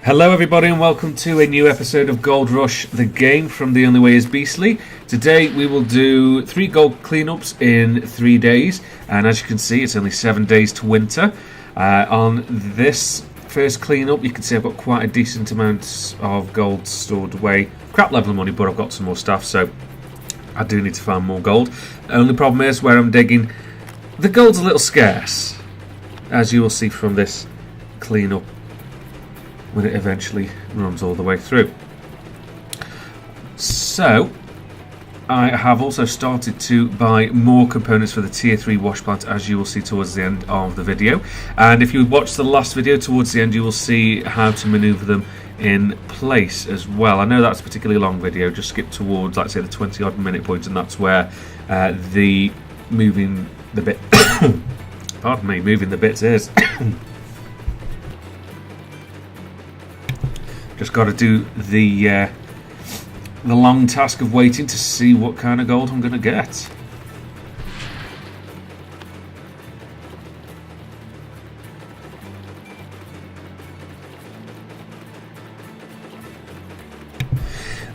Hello everybody and welcome to a new episode of Gold Rush, the game from The Only Way is Beastly. Today we will do 3 gold cleanups in 3 days, and as you can see it's only 7 days to winter. On this first cleanup you can see I've got quite a decent amount of gold stored away. Crap level of money, but I've got some more stuff, so I do need to find more gold. The only problem is where I'm digging, the gold's a little scarce, as you will see from this cleanup when it eventually runs all the way through. So I have also started to buy more components for the tier 3 wash plant, as you will see towards the end of the video. And if you watch the last video, towards the end you will see how to maneuver them in place as well. I know that's a particularly long video, just skip towards, let's say, the 20 odd minute point, and that's where the moving the bit pardon me, moving the bits is. Just got to do the long task of waiting to see what kind of gold I'm going to get.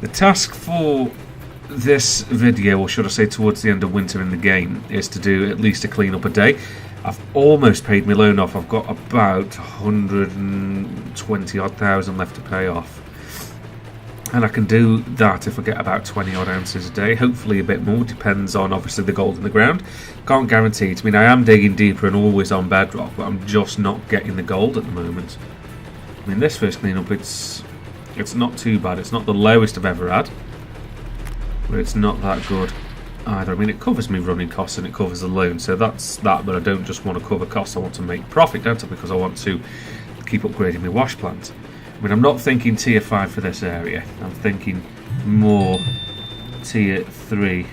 The task for this video, or should I say towards the end of winter in the game, is to do at least a cleanup a day. I've almost paid my loan off. I've got about 120 odd thousand left to pay off, and I can do that if I get about 20 odd ounces a day, hopefully a bit more, depends on obviously the gold in the ground. Can't guarantee it. I mean, I am digging deeper and always on bedrock, but I'm just not getting the gold at the moment. I mean, this first cleanup, it's not too bad. It's not the lowest I've ever had, but it's not that good either. I mean, it covers me running costs and it covers the loan, so that's that, but I don't just want to cover costs, I want to make profit, don't I? Because I want to keep upgrading my wash plant. I mean, I'm not thinking tier 5 for this area, I'm thinking more tier 3.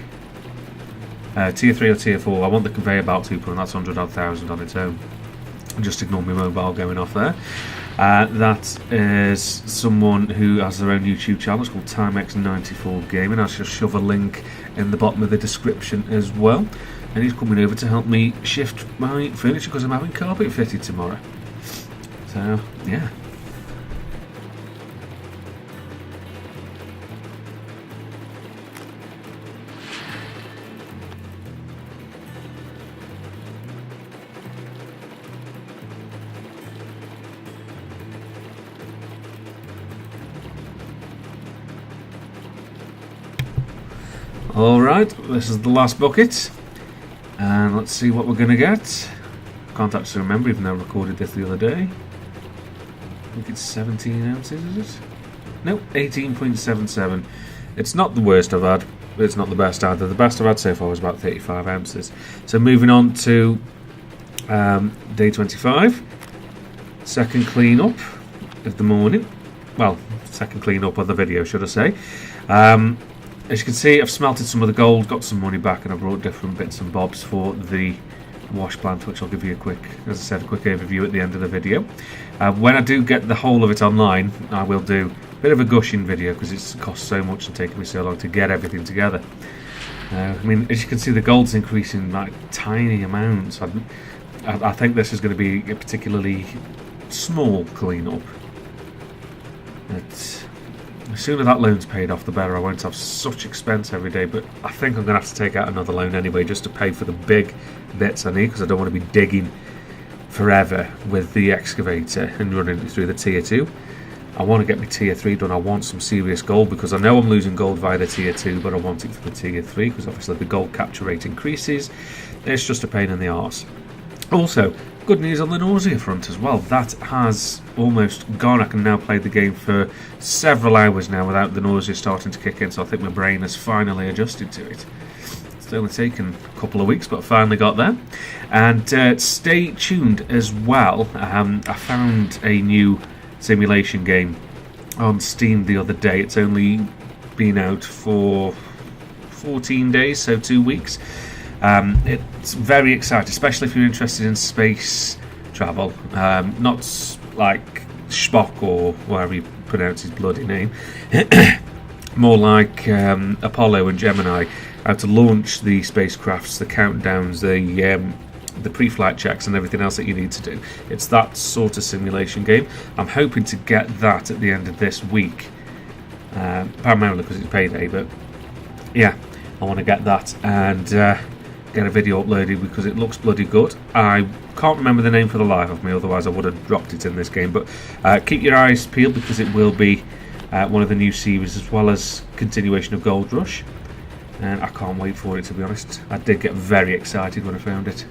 Tier 3 or tier 4. I want the conveyor belt to put, and that's 100 odd thousand on its own. Just ignore my mobile going off there. That is someone who has their own YouTube channel. It's called Timex94 Gaming. I'll just shove a link in the bottom of the description as well. And he's coming over to help me shift my furniture because I'm having carpet fitted tomorrow. So, yeah. Alright, this is the last bucket, and let's see what we're going to get. Can't actually remember, even though I recorded this the other day. I think it's 17 ounces, is it? No, 18.77. It's not the worst I've had, but it's not the best either. The best I've had so far was about 35 ounces. So moving on to day 25. Second clean up of the morning. Well, second clean up of the video, should I say. As you can see, I've smelted some of the gold, got some money back, and I brought different bits and bobs for the wash plant, which I'll give you a quick, as I said, a quick overview at the end of the video. When I do get the whole of it online, I will do a bit of a gushing video because it's cost so much and taken me so long to get everything together. I mean, as you can see, the gold's increasing like tiny amounts. I think this is going to be a particularly small cleanup. The sooner that loan's paid off, the better. I won't have such expense every day, but I think I'm going to have to take out another loan anyway, just to pay for the big bits I need, because I don't want to be digging forever with the excavator and running it through the tier 2. I want to get my tier 3 done. I want some serious gold, because I know I'm losing gold via the tier 2, but I want it for the tier 3, because obviously the gold capture rate increases. It's just a pain in the arse. Also, good news on the nausea front as well. That has almost gone. I can now play the game for several hours now without the nausea starting to kick in, so I think my brain has finally adjusted to it. It's only taken a couple of weeks, but I finally got there. And stay tuned as well. I found a new simulation game on Steam the other day. It's only been out for 14 days, so 2 weeks. It's very exciting, especially if you're interested in space travel. Not like Spock or whatever you pronounce his bloody name. More like Apollo and Gemini, how to launch the spacecrafts, the countdowns, the pre-flight checks and everything else that you need to do. It's that sort of simulation game. I'm hoping to get that at the end of this week, primarily because it's payday, but yeah, I want to get that and get a video uploaded because it looks bloody good. I can't remember the name for the life of me, otherwise I would have dropped it in this game, but keep your eyes peeled because it will be one of the new series as well as continuation of Gold Rush, and I can't wait for it, to be honest. I did get very excited when I found it.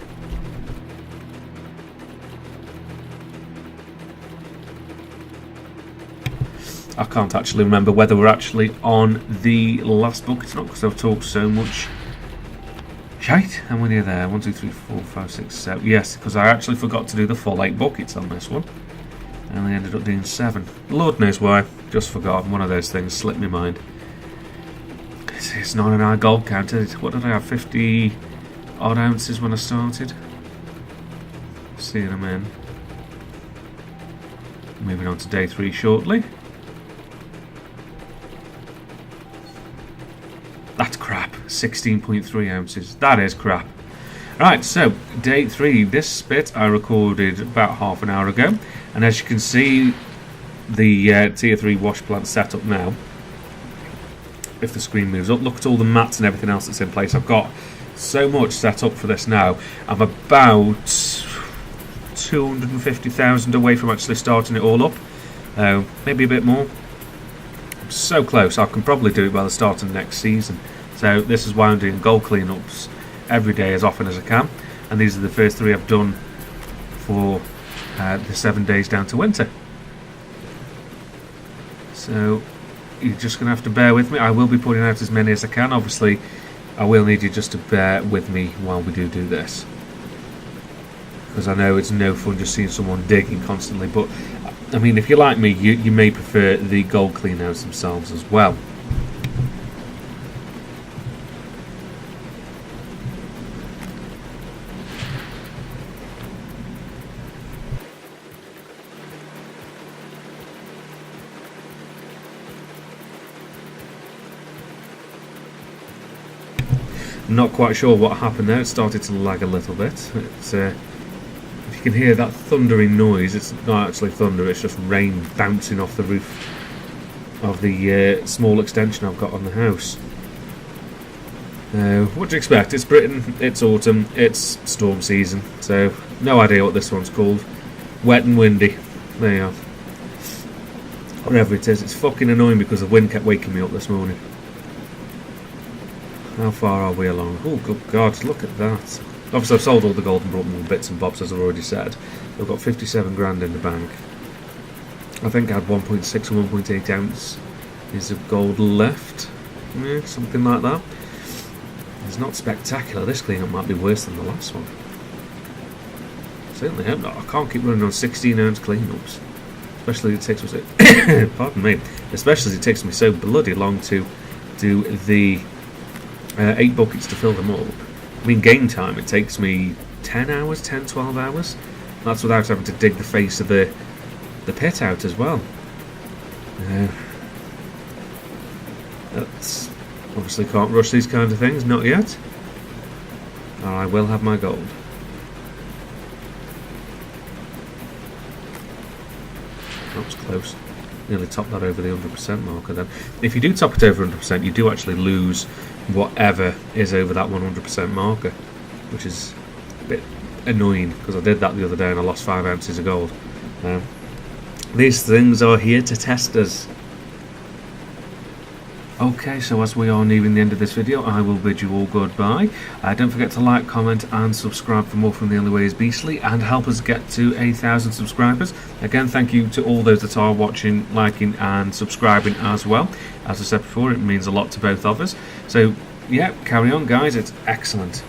I can't actually remember whether we're actually on the last book. It's not because I've talked so much shite. How many are there? 1, 2, 3, 4, 5, 6, 7. Yes, because I actually forgot to do the full 8 buckets on this one. And I ended up doing 7. Lord knows why. Just forgot. One of those things slipped my mind. It's not an high gold counter. What did I have? 50 odd ounces when I started. Seeing them in. Moving on to day 3 shortly. That's crap. 16.3 ounces. That is crap. Right, so day 3. This bit I recorded about half an hour ago, and as you can see, the tier 3 wash plant set up now. If the screen moves up, look at all the mats and everything else that's in place. I've got so much set up for this now. I'm about 250,000 away from actually starting it all up. Maybe a bit more. I'm so close. I can probably do it by the start of next season. So this is why I'm doing gold cleanups every day as often as I can. And these are the first 3 I've done for the 7 days down to winter. So you're just going to have to bear with me. I will be putting out as many as I can. Obviously, I will need you just to bear with me while we do this. Because I know it's no fun just seeing someone digging constantly. But, I mean, if you're like me, you may prefer the gold cleanouts themselves as well. Not quite sure what happened there. It started to lag a little bit. It's, if you can hear that thundering noise, it's not actually thunder, it's just rain bouncing off the roof of the small extension I've got on the house. What do you expect? It's Britain, it's autumn, it's storm season, so no idea what this one's called. Wet and windy. There you are. Whatever it is, it's fucking annoying because the wind kept waking me up this morning. How far are we along? Oh, good God, look at that. Obviously, I've sold all the gold and brought more bits and bobs, as I've already said. I've got 57 grand in the bank. I think I had 1.6 or 1.8 ounces of gold left. Yeah, something like that. It's not spectacular. This cleanup might be worse than the last one. Certainly hope not. I can't keep running on 16 ounce cleanups. Especially it takes me pardon me. Especially it takes me so bloody long to do the 8 buckets to fill them up. I mean, game time, it takes me 10 hours, 10, 12 hours. That's without having to dig the face of the pit out as well. That's obviously can't rush these kind of things, not yet. I will have my gold. That was close. Nearly topped that over the 100% marker then. If you do top it over 100%, you do actually lose whatever is over that 100% marker, which is a bit annoying because I did that the other day and I lost 5 ounces of gold. These things are here to test us. Okay, so as we are nearing the end of this video, I will bid you all goodbye. Don't forget to like, comment and subscribe for more from The Only Way Is Beastly, and help us get to 1,000 subscribers. Again, thank you to all those that are watching, liking and subscribing as well. As I said before, it means a lot to both of us. So yeah, carry on guys, it's excellent.